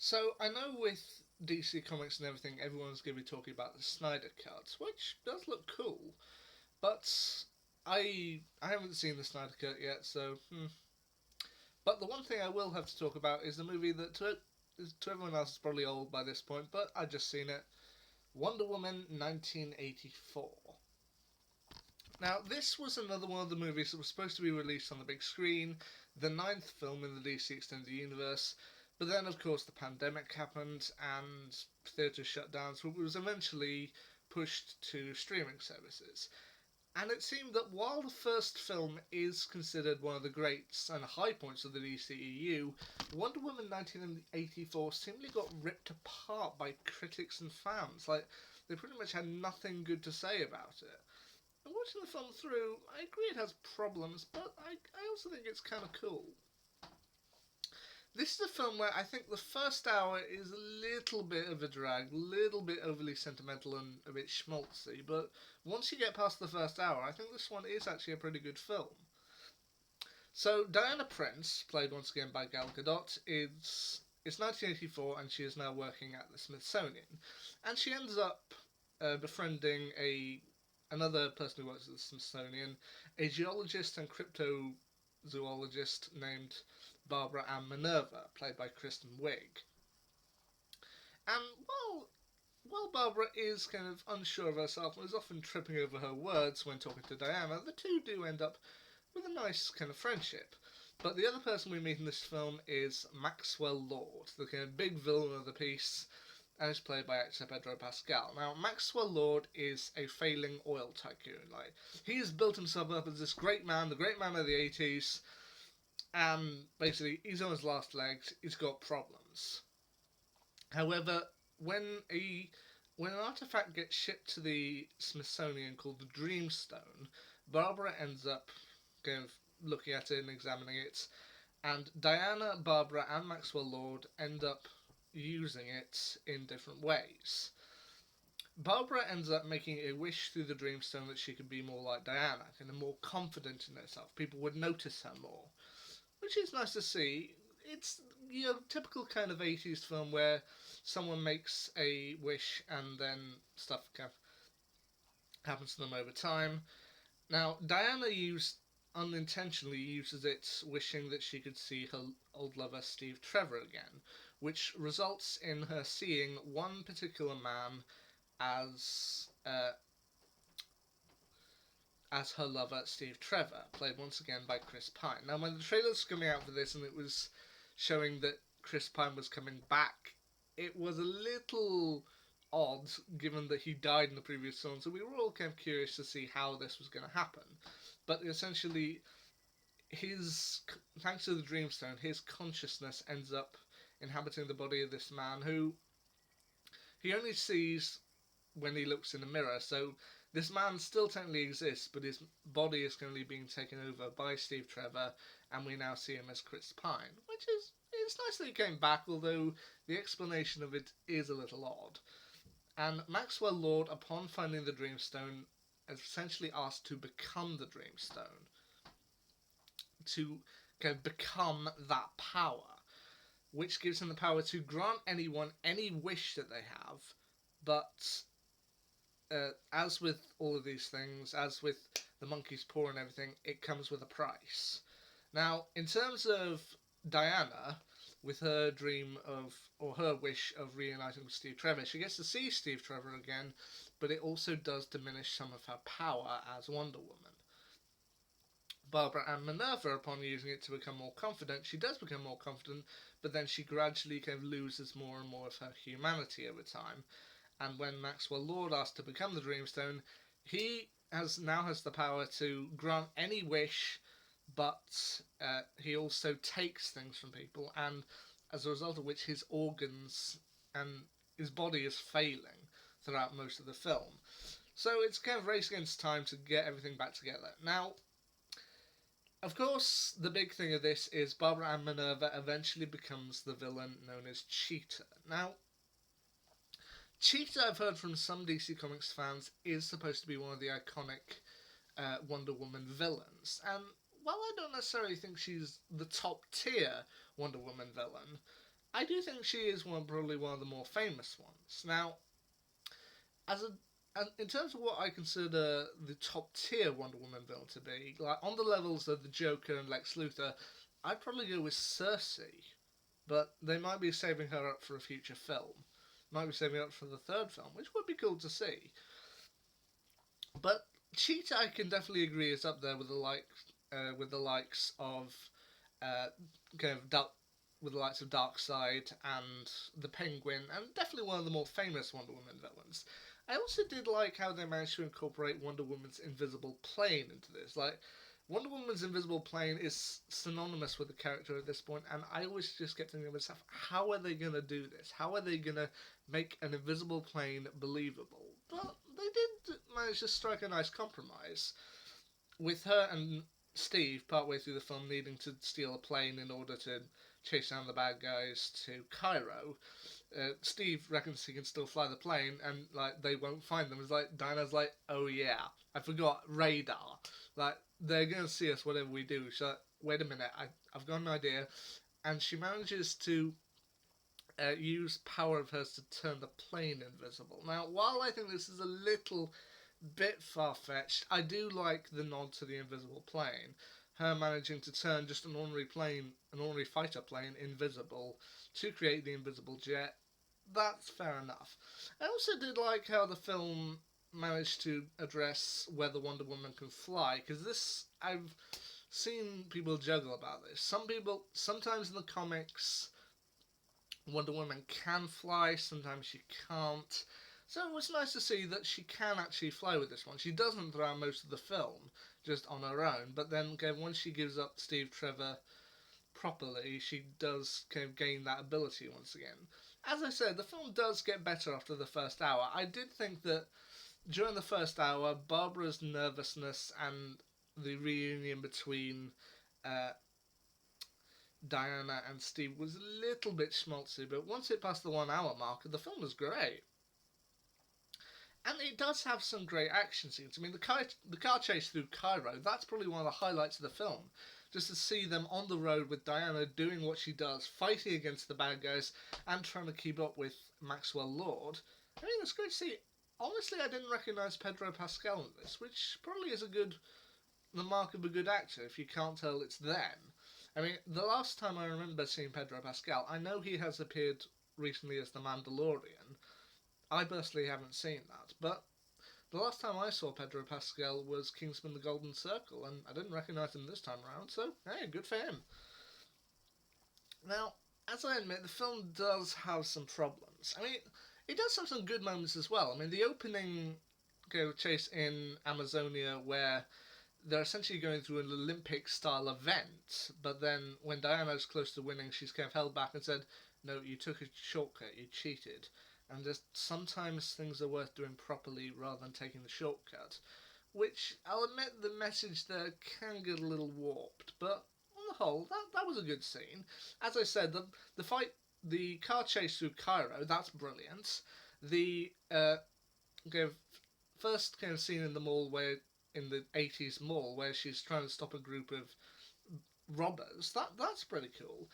So I know with DC Comics and everything, everyone's going to be talking about the Snyder Cut, which does look cool. But I haven't seen the Snyder Cut yet, so. But the one thing I will have to talk about is the movie that to everyone else is probably old by this point, but I just seen it. Wonder Woman 1984. Now, this was another one of the movies that was supposed to be released on the big screen, the ninth film in the DC Extended Universe, but then, of course, the pandemic happened and theatres shut down, so it was eventually pushed to streaming services. And it seemed that while the first film is considered one of the greats and high points of the DCEU, Wonder Woman 1984 seemingly got ripped apart by critics and fans. Like, they pretty much had nothing good to say about it. And watching the film through, I agree it has problems, but I also think it's kind of cool. This is a film where I think the first hour is a little bit of a drag, a little bit overly sentimental and a bit schmaltzy, but once you get past the first hour, I think this one is actually a pretty good film. So Diana Prince, played once again by Gal Gadot, is it's 1984 and she is now working at the Smithsonian, and she ends up befriending a another person who works at the Smithsonian, a geologist and cryptozoologist named Barbara Ann Minerva, played by Kristen Wiig. And while Barbara is kind of unsure of herself and is often tripping over her words when talking to Diana, the two do end up with a nice kind of friendship. But the other person we meet in this film is Maxwell Lord, the kind of big villain of the piece, and is played by actor Pedro Pascal. Now, Maxwell Lord is a failing oil tycoon. Like, he's built himself up as this great man, the great man of the 80s, and basically he's on his last legs, he's got problems. However, when an artifact gets shipped to the Smithsonian called the Dreamstone, Barbara ends up kind of looking at it and examining it, and Diana, Barbara, and Maxwell Lord end up using it in different ways. Barbara ends up making a wish through the Dreamstone that she could be more like Diana, kind of more confident in herself. People would notice her more, which is nice to see. It's typical kind of 80s film where someone makes a wish and then stuff kind of happens to them over time. Now, Diana unintentionally uses it wishing that she could see her old lover Steve Trevor again, which results in her seeing one particular man as as her lover Steve Trevor, played once again by Chris Pine. Now, when the trailer was coming out for this and it was showing that Chris Pine was coming back, it was a little odd given that he died in the previous film, so we were all kind of curious to see how this was going to happen. But essentially, his thanks to the Dreamstone, his consciousness ends up inhabiting the body of this man who he only sees when he looks in the mirror. So this man still technically exists, but his body is currently being taken over by Steve Trevor, and we now see him as Chris Pine, which is it's nice that he came back, although the explanation of it is a little odd. And Maxwell Lord, upon finding the Dreamstone, is essentially asked to become the Dreamstone, to kind of become that power, which gives him the power to grant anyone any wish that they have, but as with all of these things, as with the monkey's paw and everything, it comes with a price. Now, in terms of Diana, with her dream of, or her wish of reuniting with Steve Trevor, she gets to see Steve Trevor again, but it also does diminish some of her power as Wonder Woman. Barbara Ann Minerva, upon using it to become more confident, she does become more confident, but then she gradually kind of loses more and more of her humanity over time. And when Maxwell Lord asked to become the Dreamstone, he has the power to grant any wish, but he also takes things from people, and as a result of which his organs and his body is failing throughout most of the film. So it's kind of race against time to get everything back together. Now, of course, the big thing of this is Barbara Ann Minerva eventually becomes the villain known as Cheetah. Now, Cheetah, I've heard from some DC Comics fans, is supposed to be one of the iconic Wonder Woman villains. And while I don't necessarily think she's the top tier Wonder Woman villain, I do think she is probably one of the more famous ones. Now, as a in terms of what I consider the top tier Wonder Woman villain to be, like on the levels of the Joker and Lex Luthor, I'd probably go with Cersei. But they might be saving her up for a future film. Might be saving her up for the third film, which would be cool to see. But Cheetah, I can definitely agree, is up there with the likes of uh, kind of with the likes of Darkseid and the Penguin, and definitely one of the more famous Wonder Woman villains. I also did like how they managed to incorporate Wonder Woman's invisible plane into this. Like, Wonder Woman's invisible plane is synonymous with the character at this point, and I always just kept thinking to myself, how are they going to do this? How are they going to make an invisible plane believable? But they did manage to strike a nice compromise with her and Steve partway through the film needing to steal a plane in order to chase down the bad guys to Cairo. Steve reckons he can still fly the plane, and like they won't find them. It's like Diana's like, "Oh yeah, I forgot radar. Like they're gonna see us whatever we do." So like, wait a minute, I've got an idea, and she manages to use power of hers to turn the plane invisible. Now, while I think this is a little bit far fetched, I do like the nod to the invisible plane. Her managing to turn just an ordinary plane, an ordinary fighter plane, invisible to create the invisible jet. That's fair enough. I also did like how the film managed to address whether Wonder Woman can fly, because this I've seen people juggle about this. Some people, sometimes in the comics, Wonder Woman can fly, sometimes she can't. So it was nice to see that she can actually fly with this one. She doesn't throughout most of the film, just on her own, but then again, once she gives up Steve Trevor properly, she does kind of gain that ability once again. As I said, the film does get better after the first hour. I did think that during the first hour, Barbara's nervousness and the reunion between uh, Diana and Steve was a little bit schmaltzy, but once it passed the 1 hour mark, the film was great. And it does have some great action scenes. I mean, the car chase through Cairo, that's probably one of the highlights of the film. Just to see them on the road with Diana doing what she does, fighting against the bad guys, and trying to keep up with Maxwell Lord. I mean, it's great to see. Honestly, I didn't recognise Pedro Pascal in this, which probably is the mark of a good actor if you can't tell it's them. I mean, the last time I remember seeing Pedro Pascal, I know he has appeared recently as the Mandalorian. I personally haven't seen that, but the last time I saw Pedro Pascal was Kingsman: The Golden Circle, and I didn't recognise him this time around, so hey, good for him. Now, as I admit, the film does have some problems. I mean, it does have some good moments as well. I mean, the opening chase in Amazonia where they're essentially going through an Olympic style event, but then when Diana's close to winning, she's kind of held back and said, "No, you took a shortcut, you cheated." And just sometimes things are worth doing properly rather than taking the shortcut. Which I'll admit the message there can get a little warped, but on the whole, that was a good scene. As I said, the car chase through Cairo, that's brilliant. The kind of first kind of scene in the mall where in the 80s mall where she's trying to stop a group of robbers. That's pretty cool.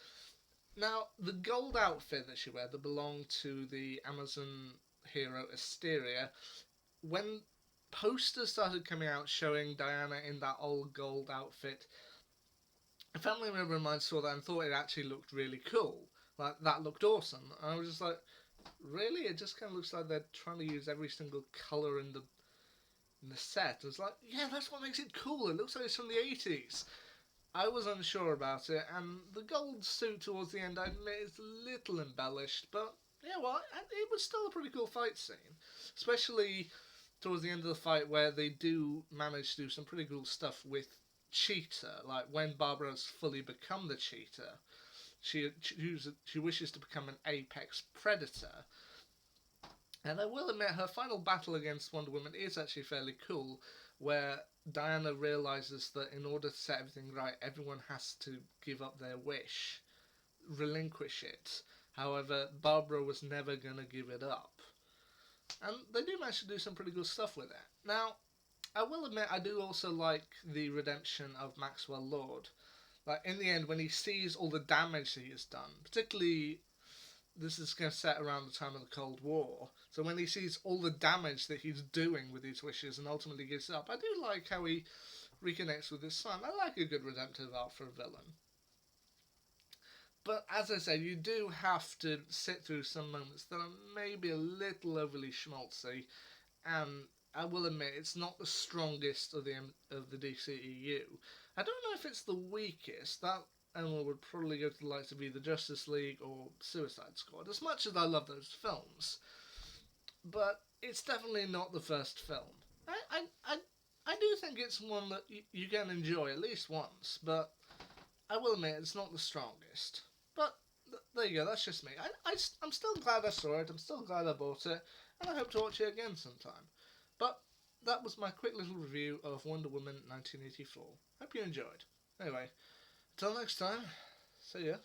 Now, the gold outfit that she wears that belonged to the Amazon hero Asteria, when posters started coming out showing Diana in that old gold outfit, a family member of mine saw that and thought it actually looked really cool. Like, that looked awesome. And I was just like, really? It just kind of looks like they're trying to use every single colour in the set. It's like, yeah, that's what makes it cool. It looks like it's from the 80s. I was unsure about it, and the gold suit towards the end, I admit, is a little embellished, but yeah, well, it was still a pretty cool fight scene. Especially towards the end of the fight where they do manage to do some pretty cool stuff with Cheetah. Like, when Barbara's fully become the Cheetah, she wishes to become an apex predator. And I will admit, her final battle against Wonder Woman is actually fairly cool, where Diana realizes that in order to set everything right, everyone has to give up their wish, relinquish it. However, Barbara was never going to give it up. And they do manage to do some pretty good stuff with it. Now, I will admit, I do also like the redemption of Maxwell Lord. Like, in the end, when he sees all the damage that he has done, particularly this is going to set around the time of the Cold War. So when he sees all the damage that he's doing with his wishes and ultimately gives up, I do like how he reconnects with his son. I like a good redemptive arc for a villain. But as I said, you do have to sit through some moments that are maybe a little overly schmaltzy, and I will admit it's not the strongest of the DCEU. I don't know if it's the weakest. That Emma would probably go to the likes of either Justice League or Suicide Squad. As much as I love those films, but it's definitely not the first film. I do think it's one that you can enjoy at least once, but I will admit it's not the strongest. But there you go, that's just me. I'm still glad I saw it, I'm still glad I bought it, and I hope to watch it again sometime. But that was my quick little review of Wonder Woman 1984. Hope you enjoyed. Anyway, until next time, see ya.